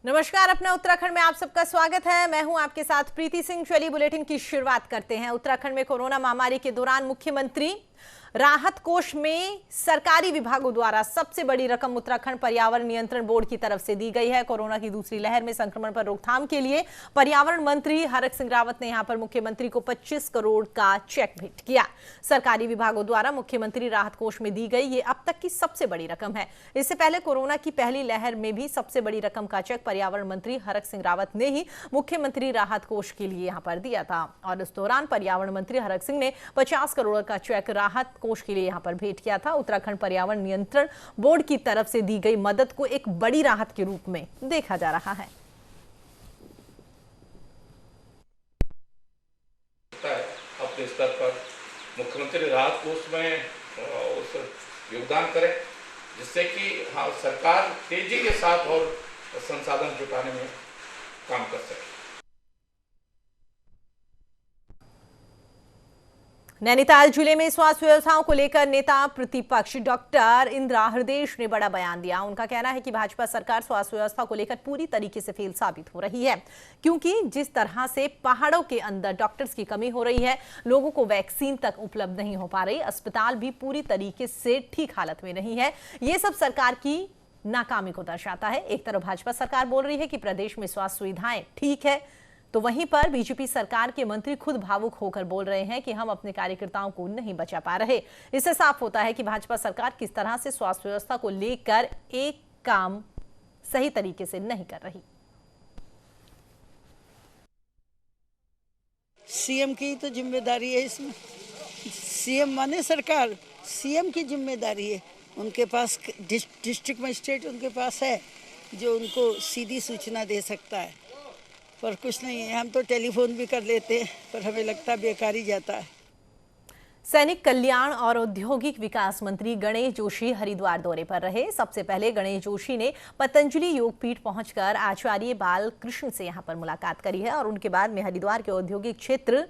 नमस्कार, अपना उत्तराखंड में आप सबका स्वागत है। मैं हूं आपके साथ प्रीति सिंह। चलिए बुलेटिन की शुरुआत करते हैं। उत्तराखंड में कोरोना महामारी के दौरान मुख्यमंत्री राहत कोष में सरकारी विभागों द्वारा सबसे बड़ी रकम उत्तराखंड पर्यावरण नियंत्रण बोर्ड की तरफ से दी गई है। कोरोना की दूसरी लहर में संक्रमण पर रोकथाम के लिए पर्यावरण मंत्री हरक सिंह रावत ने यहां पर मुख्यमंत्री को 25 करोड़ का चेक भेंट किया। सरकारी विभागों द्वारा मुख्यमंत्री राहत कोष में दी गई ये अब तक की सबसे बड़ी रकम है। इससे पहले कोरोना की पहली लहर में भी सबसे बड़ी रकम का चेक पर्यावरण मंत्री हरक सिंह रावत ने ही मुख्यमंत्री राहत कोष के लिए यहां पर दिया था और इस दौरान पर्यावरण मंत्री हरक सिंह ने 50 करोड़ का चेक राहत कोष के लिए यहां पर भेंट किया था। उत्तराखंड पर्यावरण नियंत्रण बोर्ड की तरफ से दी गई मदद को एक बड़ी राहत के रूप में देखा जा रहा है। अपने स्तर पर मुख्यमंत्री राहत कोष में उस योगदान करें, जिससे कि हाँ सरकार तेजी के साथ और संसाधन जुटाने में काम कर सके। नैनीताल जिले में स्वास्थ्य व्यवस्थाओं को लेकर नेता प्रतिपक्ष डॉक्टर इंदिरा हृदयेश ने बड़ा बयान दिया। उनका कहना है कि भाजपा सरकार स्वास्थ्य व्यवस्था को लेकर पूरी तरीके से फेल साबित हो रही है, क्योंकि जिस तरह से पहाड़ों के अंदर डॉक्टर्स की कमी हो रही है, लोगों को वैक्सीन तक उपलब्ध नहीं हो पा रही, अस्पताल भी पूरी तरीके से ठीक हालत में नहीं है। ये सब सरकार की नाकामी को दर्शाता है। एक तरफ भाजपा सरकार बोल रही है कि प्रदेश में स्वास्थ्य सुविधाएं ठीक है, तो वहीं पर बीजेपी सरकार के मंत्री खुद भावुक होकर बोल रहे हैं कि हम अपने कार्यकर्ताओं को नहीं बचा पा रहे। इससे साफ होता है कि भाजपा सरकार किस तरह से स्वास्थ्य व्यवस्था को लेकर एक काम सही तरीके से नहीं कर रही। सीएम की तो जिम्मेदारी है इसमें। सीएम माने सरकार, सीएम की जिम्मेदारी है। उनके पास डिस्ट्रिक्ट मजिस्ट्रेट उनके पास है जो उनको सीधी सूचना दे सकता है, पर कुछ नहीं है। हम तो टेलीफोन भी कर लेते हैं, पर हमें लगता बेकार ही जाता है। सैनिक कल्याण और औद्योगिक विकास मंत्री गणेश जोशी हरिद्वार दौरे पर रहे। सबसे पहले गणेश जोशी ने पतंजलि योगपीठ पहुंचकर आचार्य बालकृष्ण से यहां पर मुलाकात करी है और उनके बाद में हरिद्वार के औद्योगिक क्षेत्र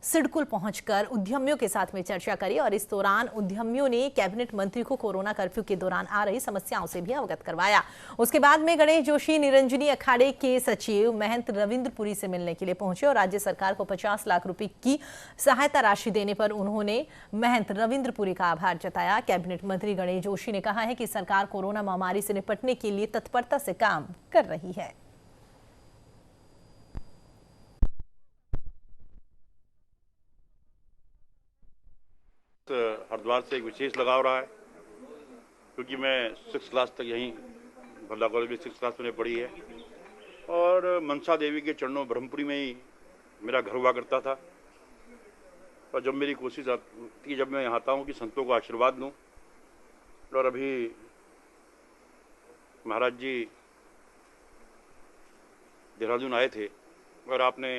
सिडकुल पहुंचकर उद्यमियों के साथ में चर्चा करी और इस दौरान उद्यमियों ने कैबिनेट मंत्री को कोरोना कर्फ्यू के दौरान आ रही समस्याओं से भी अवगत करवाया। उसके बाद में गणेश जोशी निरंजनी अखाड़े के सचिव महंत रविंद्रपुरी से मिलने के लिए पहुंचे और राज्य सरकार को 50 लाख रुपए की सहायता राशि देने पर उन्होंने महंत रविंद्रपुरी का आभार जताया। कैबिनेट मंत्री गणेश जोशी ने कहा है कि सरकार कोरोना महामारी से निपटने के लिए तत्परता से काम कर रही है। हरिद्वार से एक विशेष लगाव रहा है, क्योंकि मैं 6 क्लास तक यहीं भल्ला कॉलेज में 6 क्लास मैंने पढ़ी है और मनसा देवी के चरणों ब्रह्मपुरी में ही मेरा घर हुआ करता था। और जब मेरी कोशिश आती है, जब मैं यहाँ आता हूँ कि संतों को आशीर्वाद दूँ, और अभी महाराज जी देहरादून आए थे और आपने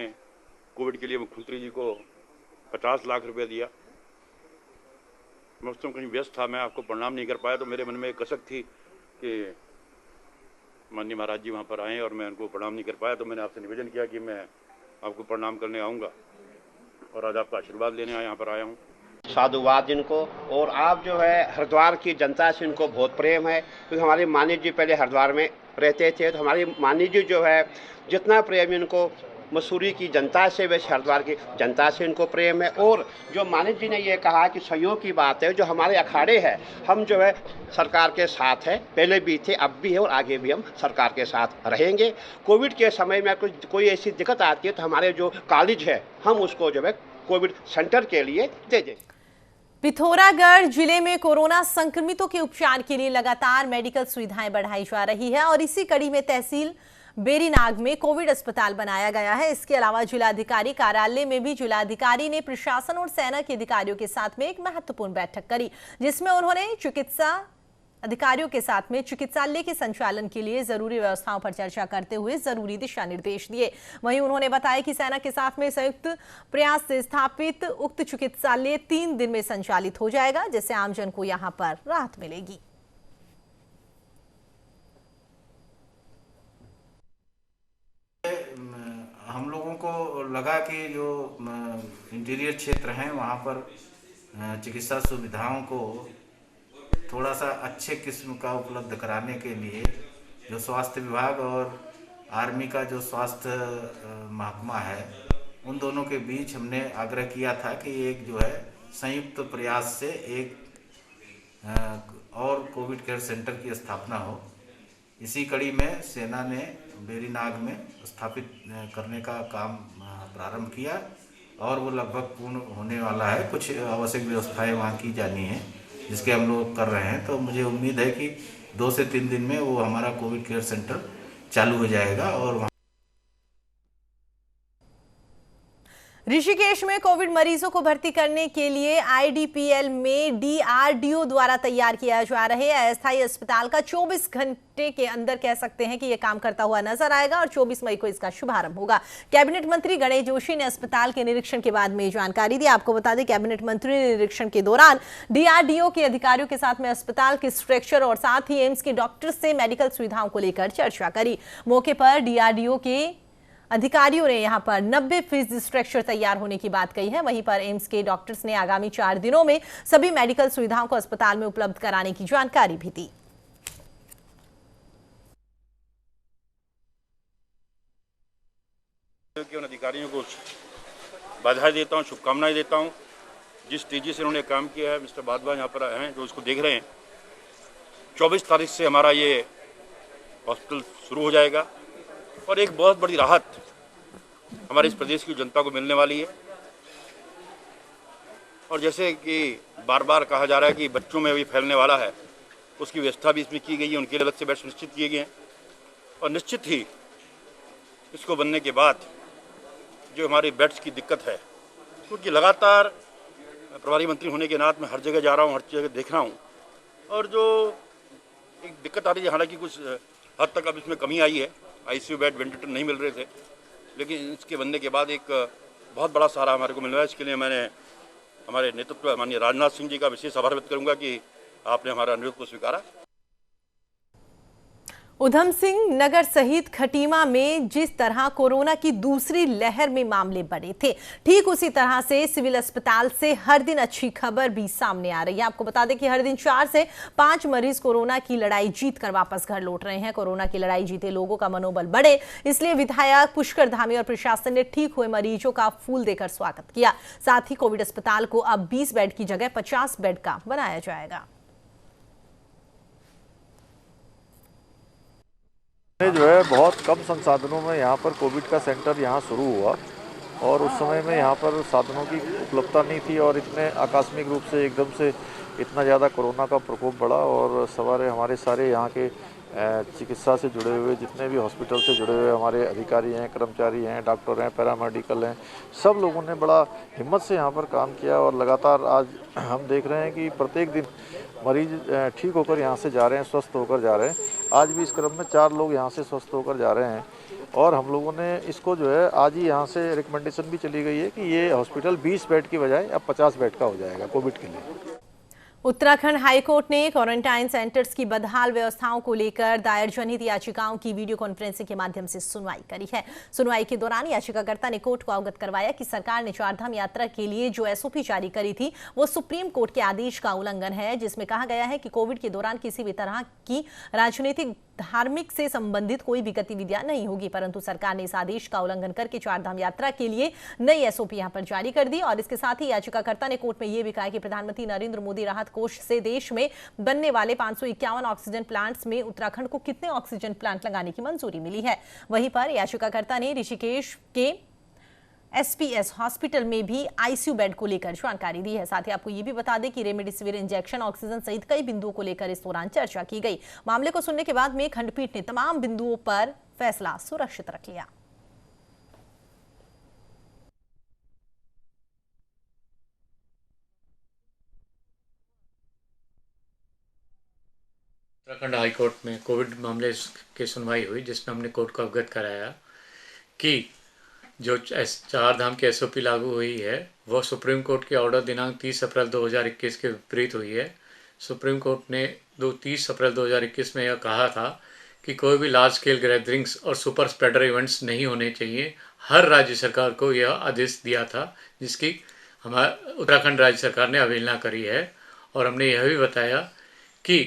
कोविड के लिए मुख्यमंत्री जी को 50 लाख रुपए दिया। मैं उस समय कहीं व्यस्त था, मैं आपको प्रणाम नहीं कर पाया, तो मेरे मन में एक कसक थी कि माननीय महाराज जी वहाँ पर आए और मैं उनको प्रणाम नहीं कर पाया, तो मैंने आपसे निवेदन किया कि मैं आपको प्रणाम करने आऊँगा और आज आपका आशीर्वाद लेने यहाँ पर आया हूँ। साधुवाद इनको, और आप जो है हरिद्वार की जनता से इनको बहुत प्रेम है, क्योंकि हमारे मानी जी पहले हरिद्वार में रहते थे, तो हमारी मानी जी जो है जितना प्रेम इनको मसूरी की जनता से, वैसे हरिद्वार की जनता से इनको प्रेम है। और जो मानिक जी ने ये कहा कि सहयोग की बात है, जो हमारे अखाड़े हैं, हम जो है सरकार के साथ है, पहले भी थे, अब भी है और आगे भी हम सरकार के साथ रहेंगे। कोविड के समय में कोई ऐसी दिक्कत आती है तो हमारे जो कॉलेज है हम उसको जो है कोविड सेंटर के लिए दे दें। पिथौरागढ़ जिले में कोरोना संक्रमितों के उपचार के लिए लगातार मेडिकल सुविधाएं बढ़ाई जा रही है और इसी कड़ी में तहसील बेरीनाग में कोविड अस्पताल बनाया गया है। इसके अलावा जिलाधिकारी कार्यालय में भी जिलाधिकारी ने प्रशासन और सेना के अधिकारियों के साथ में एक महत्वपूर्ण बैठक करी, जिसमें उन्होंने चिकित्सा अधिकारियों के साथ में चिकित्सालय के संचालन के लिए जरूरी व्यवस्थाओं पर चर्चा करते हुए जरूरी दिशा निर्देश दिए। वहीं उन्होंने बताया कि सेना के साथ में संयुक्त प्रयास से स्थापित उक्त चिकित्सालय 3 दिन में संचालित हो जाएगा, जिससे आमजन को यहां पर राहत मिलेगी। हम लोगों को लगा कि जो इंटीरियर क्षेत्र हैं वहाँ पर चिकित्सा सुविधाओं को थोड़ा सा अच्छे किस्म का उपलब्ध कराने के लिए जो स्वास्थ्य विभाग और आर्मी का जो स्वास्थ्य महकमा है, उन दोनों के बीच हमने आग्रह किया था कि एक जो है संयुक्त प्रयास से एक और कोविड केयर सेंटर की स्थापना हो। इसी कड़ी में सेना ने बेरीनाग में स्थापित करने का काम प्रारंभ किया और वो लगभग पूर्ण होने वाला है। कुछ आवश्यक व्यवस्थाएं वहाँ की जानी है जिसके हम लोग कर रहे हैं। तो मुझे उम्मीद है कि 2 से 3 दिन में वो हमारा कोविड केयर सेंटर चालू हो जाएगा। और ऋषिकेश में कोविड मरीजों को भर्ती करने के लिए आईडीपीएल में डीआरडीओ द्वारा तैयार किया जा रहे अस्थायी अस्पताल का 24 घंटे के अंदर कह सकते हैं कि यह काम करता हुआ नजर आएगा और 24 मई को इसका शुभारंभ होगा। कैबिनेट मंत्री गणेश जोशी ने अस्पताल के निरीक्षण के बाद में जानकारी दी। आपको बता दें, कैबिनेट मंत्री ने निरीक्षण के दौरान डीआरडीओ के अधिकारियों के साथ में अस्पताल के स्ट्रक्चर और साथ ही एम्स के डॉक्टर से मेडिकल सुविधाओं को लेकर चर्चा करी। मौके पर डीआरडीओ के अधिकारियों ने यहां पर 90% स्ट्रक्चर तैयार होने की बात कही है। वहीं पर एम्स के डॉक्टर्स ने आगामी 4 दिनों में सभी मेडिकल सुविधाओं को अस्पताल में उपलब्ध कराने की जानकारी भी दी। उन अधिकारियों को बधाई देता हूं, शुभकामनाएं देता हूं। जिस तेजी से उन्होंने काम किया है, मिस्टर बादवा यहाँ पर आए हैं जो इसको देख रहे हैं। 24 तारीख से हमारा ये हॉस्पिटल शुरू हो जाएगा और एक बहुत बड़ी राहत हमारे इस प्रदेश की जनता को मिलने वाली है। और जैसे कि बार बार कहा जा रहा है कि बच्चों में भी फैलने वाला है, उसकी व्यवस्था भी इसमें की गई है। उनके लिए अलग से बेड्स निश्चित किए गए हैं और निश्चित ही इसको बनने के बाद जो हमारे बेड्स की दिक्कत है, क्योंकि लगातार प्रभारी मंत्री होने के नाते मैं हर जगह जा रहा हूँ, हर जगह देख रहा हूँ और जो एक दिक्कत आ रही है, हालांकि कुछ हद तक अब इसमें कमी आई है। आईसीयू बेड, वेंटिलेटर नहीं मिल रहे थे, लेकिन इसके बनने के बाद एक बहुत बड़ा सहारा हमारे को मिल रहा है। इसके लिए मैंने हमारे नेतृत्व माननीय राजनाथ सिंह जी का विशेष आभार व्यक्त करूंगा कि आपने हमारा अनुरोध को स्वीकारा। उधम सिंह नगर सहित खटीमा में जिस तरह कोरोना की दूसरी लहर में मामले बढ़े थे, ठीक उसी तरह से सिविल अस्पताल से हर दिन अच्छी खबर भी सामने आ रही है। आपको बता दें कि हर दिन 4 से 5 मरीज कोरोना की लड़ाई जीतकर वापस घर लौट रहे हैं। कोरोना की लड़ाई जीते लोगों का मनोबल बढ़े, इसलिए विधायक पुष्कर धामी और प्रशासन ने ठीक हुए मरीजों का फूल देकर स्वागत किया। साथ ही कोविड अस्पताल को अब 20 बेड की जगह 50 बेड का बनाया जाएगा। जो है बहुत कम संसाधनों में यहाँ पर कोविड का सेंटर यहाँ शुरू हुआ और उस समय में यहाँ पर साधनों की उपलब्धता नहीं थी और इतने आकस्मिक रूप से एकदम से इतना ज़्यादा कोरोना का प्रकोप बढ़ा और सवारे हमारे सारे यहाँ के चिकित्सा से जुड़े हुए जितने भी हॉस्पिटल से जुड़े हुए हमारे अधिकारी हैं, कर्मचारी हैं, डॉक्टर हैं, पैरामेडिकल हैं, सब लोगों ने बड़ा हिम्मत से यहाँ पर काम किया और लगातार आज हम देख रहे हैं कि प्रत्येक दिन मरीज ठीक होकर यहाँ से जा रहे हैं, स्वस्थ होकर जा रहे हैं। आज भी इस क्रम में 4 लोग यहाँ से स्वस्थ होकर जा रहे हैं और हम लोगों ने इसको जो है आज ही यहाँ से रिकमेंडेशन भी चली गई है कि ये हॉस्पिटल 20 बेड की बजाय अब 50 बेड का हो जाएगा कोविड के लिए। उत्तराखंड हाईकोर्ट ने क्वारंटाइन सेंटर्स की बदहाल व्यवस्थाओं को लेकर दायर जनहित याचिकाओं की वीडियो कॉन्फ्रेंसिंग के माध्यम से सुनवाई करी है। सुनवाई के दौरान याचिकाकर्ता ने कोर्ट को अवगत करवाया कि सरकार ने चारधाम यात्रा के लिए जो एसओपी जारी करी थी वो सुप्रीम कोर्ट के आदेश का उल्लंघन है, जिसमें कहा गया है कि कोविड के दौरान किसी भी तरह की राजनीतिक धार्मिक से संबंधित कोई भी गतिविधियां नहीं होगी। परंतु सरकार ने इस आदेश का उल्लंघन करके चारधाम यात्रा के लिए नई एसओपी यहां पर जारी कर दी और इसके साथ ही याचिकाकर्ता ने कोर्ट में यह भी कहा कि प्रधानमंत्री नरेंद्र मोदी राहत कोष से देश में बनने वाले 551 ऑक्सीजन प्लांट्स में उत्तराखंड को कितने ऑक्सीजन प्लांट लगाने की मंजूरी मिली है। वहीं पर याचिकाकर्ता ने ऋषिकेश के एसपीएस हॉस्पिटल में भी आईसीयू बेड को लेकर जानकारी दी है। साथ ही आपको ये भी बता दें कि रेमडेसिविर इंजेक्शन, ऑक्सीजन सहित कई बिंदुओं को लेकर इस दौरान चर्चा की गई। मामले को सुनने के बाद में खंडपीठ ने तमाम बिंदुओं पर फैसला सुरक्षित रख लिया। उत्तराखंड हाईकोर्ट में कोविड मामले की सुनवाई हुई, जिसमें हमने कोर्ट को अवगत कराया कि जो चारधाम की एसओपी लागू हुई है वह सुप्रीम कोर्ट के ऑर्डर दिनांक 30 अप्रैल 2021 के विपरीत हुई है। सुप्रीम कोर्ट ने 30 अप्रैल 2021 में यह कहा था कि कोई भी लार्ज स्केल गैदरिंग्स और सुपर स्प्रेडर इवेंट्स नहीं होने चाहिए। हर राज्य सरकार को यह आदेश दिया था, जिसकी हमारे उत्तराखंड राज्य सरकार ने अवहेलना करी है। और हमने यह भी बताया कि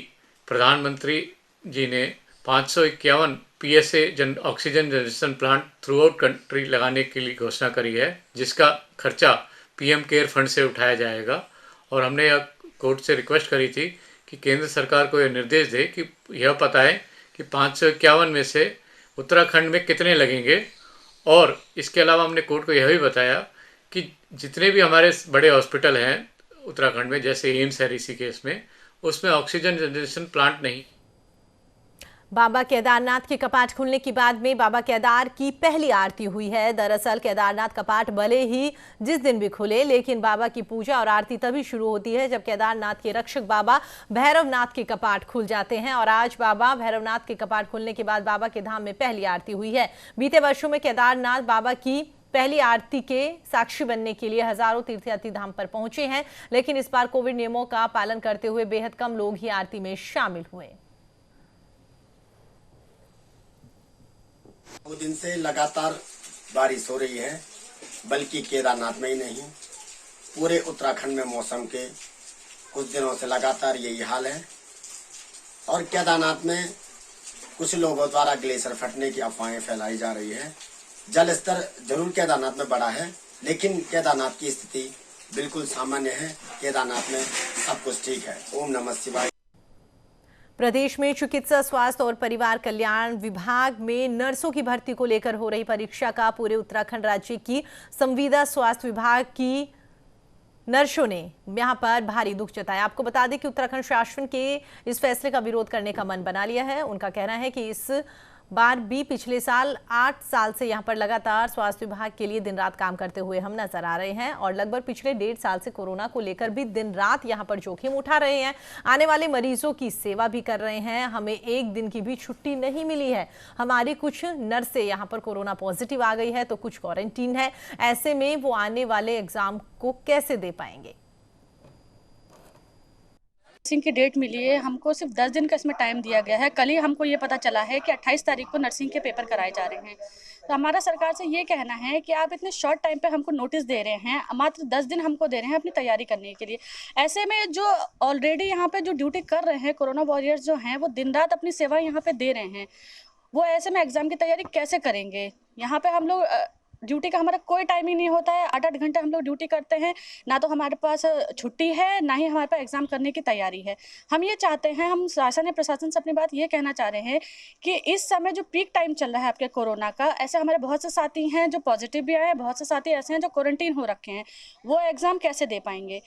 प्रधानमंत्री जी ने 551 PSA oxygen generation plant through out country लगाने के लिए घोषणा करी है, जिसका खर्चा PM केयर फंड से उठाया जाएगा। और हमने यह कोर्ट से रिक्वेस्ट करी थी कि केंद्र सरकार को यह निर्देश दे कि यह पता है कि 551 में से उत्तराखंड में कितने लगेंगे। और इसके अलावा हमने कोर्ट को यह भी बताया कि जितने भी हमारे बड़े हॉस्पिटल हैं उत्तराखंड में, जैसे एम्स है ऋषिकेश में, उसमें ऑक्सीजन जनरेशन प्लांट नहीं। बाबा केदारनाथ के कपाट खुलने के बाद में बाबा केदार की पहली आरती हुई है। दरअसल केदारनाथ कपाट भले ही जिस दिन भी खुले, लेकिन बाबा की पूजा और आरती तभी शुरू होती है जब केदारनाथ के रक्षक बाबा भैरवनाथ के कपाट खुल जाते हैं। और आज बाबा भैरवनाथ के कपाट खुलने के बाद बाबा के धाम में पहली आरती हुई है। बीते वर्षों में केदारनाथ बाबा की पहली आरती के साक्षी बनने के लिए हजारों तीर्थयात्री धाम पर पहुंचे हैं, लेकिन इस बार कोविड नियमों का पालन करते हुए बेहद कम लोग ही आरती में शामिल हुए। 2 दिन से लगातार बारिश हो रही है, बल्कि केदारनाथ में ही नहीं पूरे उत्तराखंड में मौसम के कुछ दिनों से लगातार यही हाल है। और केदारनाथ में कुछ लोगों द्वारा ग्लेशियर फटने की अफवाहें फैलाई जा रही है। जल स्तर जरूर केदारनाथ में बढ़ा है, लेकिन केदारनाथ की स्थिति बिल्कुल सामान्य है। केदारनाथ में सब कुछ ठीक है। ओम नमः शिवाय। प्रदेश में चिकित्सा, स्वास्थ्य और परिवार कल्याण विभाग में नर्सों की भर्ती को लेकर हो रही परीक्षा का पूरे उत्तराखंड राज्य की संविदा स्वास्थ्य विभाग की नर्सों ने यहां पर भारी दुख जताया। आपको बता दें कि उत्तराखंड शासन के इस फैसले का विरोध करने का मन बना लिया है। उनका कहना है कि इस बार भी पिछले साल 8 साल से यहां पर लगातार स्वास्थ्य विभाग के लिए दिन रात काम करते हुए हम नजर आ रहे हैं और लगभग पिछले 1.5 साल से कोरोना को लेकर भी दिन रात यहां पर जोखिम उठा रहे हैं। आने वाले मरीजों की सेवा भी कर रहे हैं। हमें एक दिन की भी छुट्टी नहीं मिली है। हमारी कुछ नर्सें यहां पर कोरोना पॉजिटिव आ गई है तो कुछ क्वारंटीन है। ऐसे में वो आने वाले एग्जाम को कैसे दे पाएंगे। नर्सिंग की डेट मिली है, हमको सिर्फ 10 दिन का इसमें टाइम दिया गया है। कल ही हमको ये पता चला है कि 28 तारीख को नर्सिंग के पेपर कराए जा रहे हैं। तो हमारा सरकार से ये कहना है कि आप इतने शॉर्ट टाइम पे हमको नोटिस दे रहे हैं, मात्र 10 दिन हमको दे रहे हैं अपनी तैयारी करने के लिए। ऐसे में जो ऑलरेडी यहाँ पे जो ड्यूटी कर रहे हैं कोरोना वॉरियर्स जो हैं, वो दिन रात अपनी सेवा यहाँ पे दे रहे हैं, वो ऐसे में एग्जाम की तैयारी कैसे करेंगे। यहाँ पे हम लोग ड्यूटी का हमारा कोई टाइमिंग नहीं होता है। 8-8 घंटे हम लोग ड्यूटी करते हैं, ना तो हमारे पास छुट्टी है, ना ही हमारे पास एग्जाम करने की तैयारी है। हम ये चाहते हैं, हम शासन या प्रशासन से अपनी बात ये कहना चाह रहे हैं कि इस समय जो पीक टाइम चल रहा है आपके कोरोना का, ऐसे हमारे बहुत से साथी हैं जो पॉजिटिव भी आए हैं, बहुत से साथी ऐसे हैं जो क्वारंटीन हो रखे हैं, वो एग्जाम कैसे दे पाएंगे।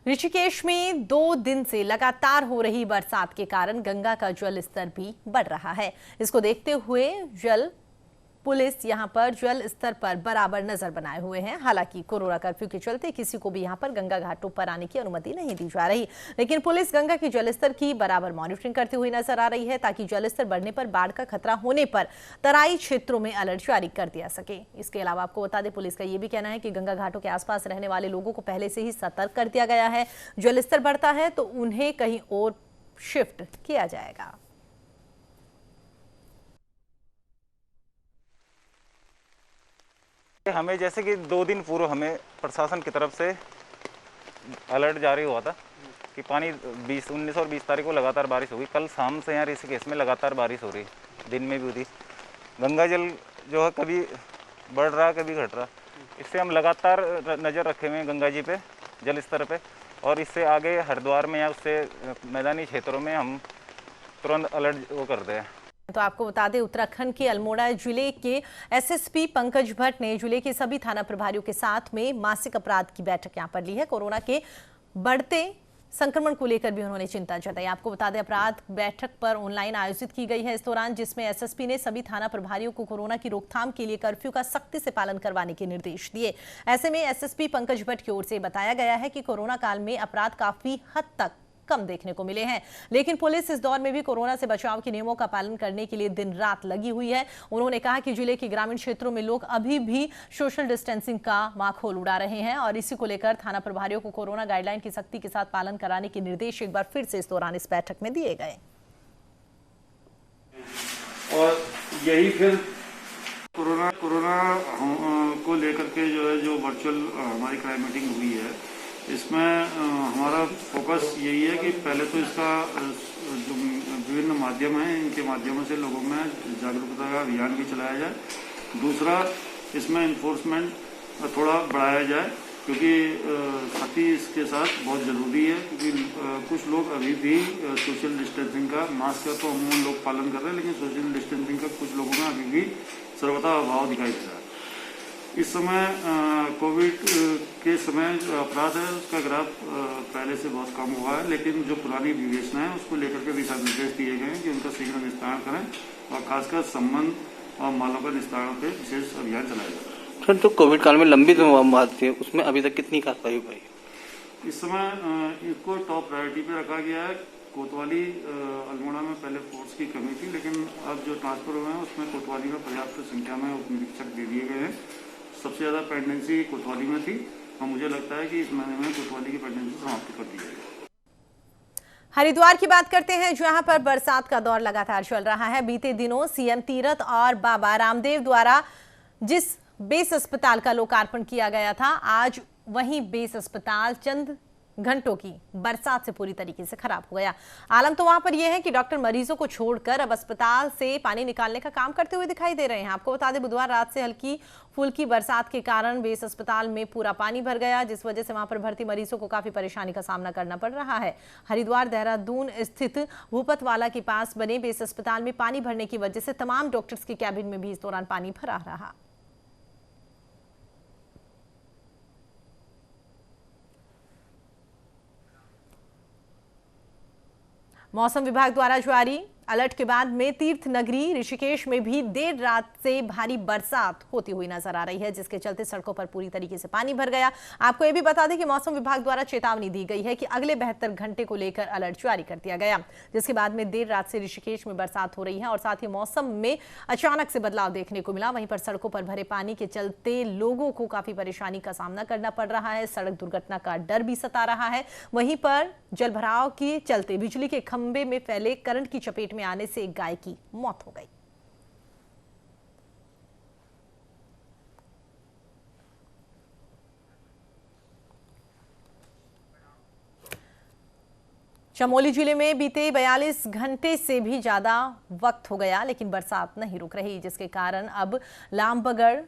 ऋषिकेश में 2 दिन से लगातार हो रही बरसात के कारण गंगा का जल स्तर भी बढ़ रहा है। इसको देखते हुए पुलिस यहां पर जल स्तर पर बराबर नजर बनाए हुए हैं। हालांकि कोरोना कर्फ्यू के चलते किसी को भी यहां पर गंगा घाटों पर आने की अनुमति नहीं दी जा रही, लेकिन पुलिस गंगा के जल स्तर की बराबर मॉनिटरिंग करती हुई नजर आ रही है ताकि जल स्तर बढ़ने पर बाढ़ का खतरा होने पर तराई क्षेत्रों में अलर्ट जारी कर दिया सके। इसके अलावा आपको बता दें, पुलिस का यह भी कहना है कि गंगा घाटों के आसपास रहने वाले लोगों को पहले से ही सतर्क कर दिया गया है। जल स्तर बढ़ता है तो उन्हें कहीं और शिफ्ट किया जाएगा। हमें जैसे कि 2 दिन पूर्व हमें प्रशासन की तरफ से अलर्ट जारी हुआ था कि पानी 19 और 20 तारीख को लगातार बारिश होगी। कल शाम से यहाँ ऋषिकेश में लगातार बारिश हो रही, दिन में भी हुई। गंगा जल जो है कभी बढ़ रहा कभी घट रहा, इससे हम लगातार नज़र रखे हुए हैं गंगा जी पे, जल स्तर पे। और इससे आगे हरिद्वार में या उससे मैदानी क्षेत्रों में हम तुरंत अलर्ट वो करते हैं। तो आपको बता दें, उत्तराखंड के अल्मोड़ा जिले के एसएसपी पंकज भट्ट ने जिले के सभी थाना प्रभारियों के साथ में मासिक अपराध की बैठक यहां पर ली है। कोरोना के बढ़ते संक्रमण को लेकर भी उन्होंने चिंता जताई। आपको बता दें, अपराध बैठक पर ऑनलाइन आयोजित की गई है इस दौरान, जिसमें एसएसपी ने सभी थाना प्रभारियों को कोरोना की रोकथाम के लिए कर्फ्यू का सख्ती से पालन करवाने के निर्देश दिए। ऐसे में एसएसपी पंकज भट्ट की ओर से बताया गया है कि कोरोना काल में अपराध काफी हद तक कम देखने को मिले हैं, लेकिन पुलिस इस दौर में भी कोरोना से बचाव के नियमों का पालन करने के लिए दिन रात लगी हुई है। उन्होंने कहा कि जिले के ग्रामीण क्षेत्रों में लोग अभी भी सोशल डिस्टेंसिंग का माखौल उड़ा रहे हैं और इसी को लेकर थाना प्रभारियों को कोरोना गाइडलाइन की सख्ती के साथ पालन कराने के निर्देश एक बार फिर से इस दौरान इस बैठक में दिए गए। और यही फिर कोरोना को लेकर के जो वर्चुअल हमारी क्राइम मीटिंग हुई है, इसमें हमारा फोकस यही है कि पहले तो इसका जो विभिन्न माध्यम हैं, इनके माध्यमों से लोगों में जागरूकता का अभियान भी चलाया जाए। दूसरा, इसमें इन्फोर्समेंट थोड़ा बढ़ाया जाए, क्योंकि सख्ती इसके साथ बहुत ज़रूरी है, क्योंकि कुछ लोग अभी भी सोशल डिस्टेंसिंग का, मास्क का तो अमूमन लोग पालन कर रहे हैं, लेकिन सोशल डिस्टेंसिंग का कुछ लोगों में अभी भी सर्वथा अभाव दिखाई दे रहा है। इस समय कोविड के समय जो अपराध है उसका ग्राफ पहले से बहुत कम हुआ है, लेकिन जो पुरानी विवेचना है उसको लेकर के दिशा निर्देश दिए गए हैं कि उनका शीघ्र निस्तारण करें, और खासकर संबंध और मालों का निस्तारण पर विशेष अभियान चलाया जाता है। सर, तो कोविड काल में लंबी बात थी, उसमें अभी तक कितनी कार्रवाई हुई? इस समय इसको टॉप प्रायोरिटी पे रखा गया है। कोतवाली अल्मोड़ा में पहले फोर्स की कमी थी, लेकिन अब जो ट्रांसफर हुए हैं उसमें कोतवाली में पर्याप्त संख्या में उप निरीक्षक दे दिए गए हैं। सबसे ज़्यादा पेंडेंसी कोतवाली में थी, और मुझे लगता है कि इस महीने में कोतवाली की पेंडेंसी समाप्त कर दी जाएगी। हरिद्वार की बात करते हैं, जहां पर बरसात का दौर लगातार चल रहा है। बीते दिनों सीएम तीरथ और बाबा रामदेव द्वारा जिस बेस अस्पताल का लोकार्पण किया गया था, आज वहीं बेस अस्पताल चंद घंटों की बरसात से पूरी तरीके से खराब हो गया। आलम तो वहां पर यह है कि डॉक्टर मरीजों को छोड़कर अब अस्पताल से पानी निकालने का काम करते हुए दिखाई दे रहे हैं। आपको बता दें, बुधवार रात से हल्की फुल्की बरसात के कारण बेस अस्पताल में पूरा पानी भर गया, जिस वजह से वहां पर भर्ती मरीजों को काफी परेशानी का सामना करना पड़ रहा है। हरिद्वार देहरादून स्थित भूपतवाला के पास बने बेस अस्पताल में पानी भरने की वजह से तमाम डॉक्टर्स के कैबिन में भी इस दौरान पानी भरा रहा। मौसम विभाग द्वारा जारी अलर्ट के बाद में तीर्थ नगरी ऋषिकेश में भी देर रात से भारी बरसात होती हुई नजर आ रही है, जिसके चलते सड़कों पर पूरी तरीके से पानी भर गया। आपको यह भी बता दें कि मौसम विभाग द्वारा चेतावनी दी गई है कि अगले 72 घंटे को लेकर अलर्ट जारी कर दिया गया, जिसके बाद में देर रात से ऋषिकेश में बरसात हो रही है और साथ ही मौसम में अचानक से बदलाव देखने को मिला। वहीं पर सड़कों पर भरे पानी के चलते लोगों को काफी परेशानी का सामना करना पड़ रहा है। सड़क दुर्घटना का डर भी सता रहा है। वहीं पर जलभराव के चलते बिजली के खंभे में फैले करंट की चपेट में आने से एक गाय की मौत हो गई। चमोली जिले में बीते 42 घंटे से भी ज्यादा वक्त हो गया, लेकिन बरसात नहीं रुक रही, जिसके कारण अब लामबगड़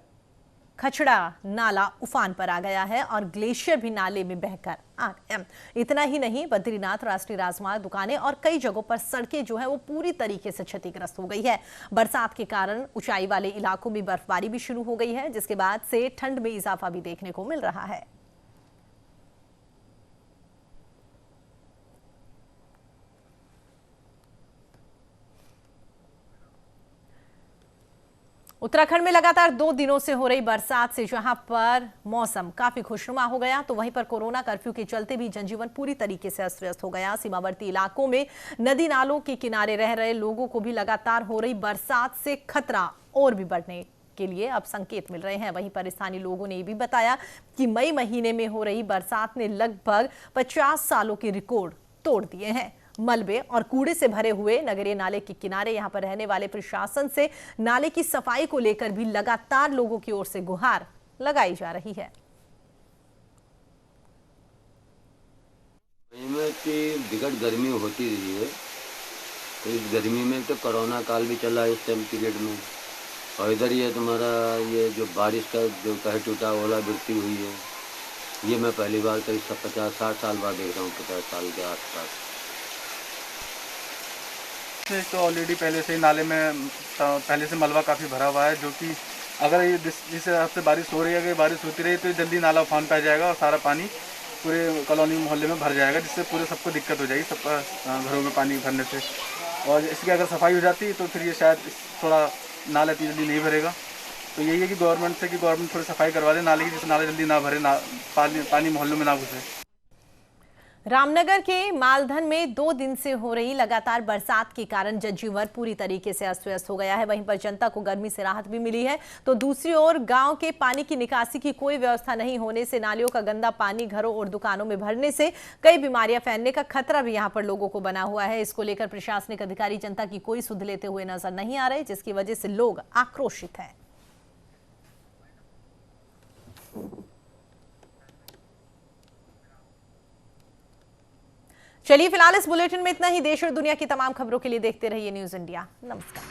खचड़ा नाला उफान पर आ गया है और ग्लेशियर भी नाले में बहकर आ गया। इतना ही नहीं, बद्रीनाथ राष्ट्रीय राजमार्ग, दुकानें और कई जगहों पर सड़कें जो है वो पूरी तरीके से क्षतिग्रस्त हो गई है। बरसात के कारण ऊंचाई वाले इलाकों में बर्फबारी भी शुरू हो गई है, जिसके बाद से ठंड में इजाफा भी देखने को मिल रहा है। उत्तराखंड में लगातार 2 दिनों से हो रही बरसात से जहां पर मौसम काफी खुशनुमा हो गया, तो वहीं पर कोरोना कर्फ्यू के चलते भी जनजीवन पूरी तरीके से अस्त व्यस्त हो गया। सीमावर्ती इलाकों में नदी नालों के किनारे रह रहे लोगों को भी लगातार हो रही बरसात से खतरा और भी बढ़ने के लिए अब संकेत मिल रहे हैं। वहीं पर स्थानीय लोगों ने ये भी बताया कि मई महीने में हो रही बरसात ने लगभग 50 सालों के रिकॉर्ड तोड़ दिए हैं। मलबे और कूड़े से भरे हुए नगरीय नाले के किनारे यहां पर रहने वाले प्रशासन से नाले की सफाई को लेकर भी लगातार लोगों की ओर से गुहार लगाई जा रही है। विकट गर्मी होती रही है, तो इस गर्मी में तो कोरोना काल भी चला इस टाइम पीरियड में, और इधर ये तुम्हारा ये जो बारिश का जो कहे टूटा ओलावृष्टि हुई है, ये मैं पहली बार करीब 50-60 साल बाद देख रहा हूँ, 50 साल के आसपास। तो ऑलरेडी पहले से ही नाले में पहले से मलबा काफ़ी भरा हुआ है, जो कि अगर ये जिस हिसाब से बारिश हो रही है, अगर बारिश होती रही तो जल्दी नाला उफान पे आ जाएगा और सारा पानी पूरे कॉलोनी मोहल्ले में भर जाएगा, जिससे पूरे सबको दिक्कत हो जाएगी, सबका घरों में पानी भरने से। और इसकी अगर सफाई हो जाती तो फिर ये शायद थोड़ा नाला इतनी जल्दी नहीं भरेगा। तो यही है कि गवर्नमेंट से कि गवर्नमेंट थोड़ी सफाई करवा दे नाले की, जिससे नाला जल्दी ना भरे, पानी मोहल्लों में ना घुसे। रामनगर के मालधन में 2 दिन से हो रही लगातार बरसात के कारण जनजीवन पूरी तरीके से अस्त व्यस्त हो गया है। वहीं पर जनता को गर्मी से राहत भी मिली है, तो दूसरी ओर गांव के पानी की निकासी की कोई व्यवस्था नहीं होने से नालियों का गंदा पानी घरों और दुकानों में भरने से कई बीमारियां फैलने का खतरा भी यहां पर लोगों को बना हुआ है। इसको लेकर प्रशासनिक अधिकारी जनता की कोई सुध लेते हुए नजर नहीं आ रहे, जिसकी वजह से लोग आक्रोशित हैं। चलिए फिलहाल इस बुलेटिन में इतना ही। देश और दुनिया की तमाम खबरों के लिए देखते रहिए न्यूज़ इंडिया। नमस्कार।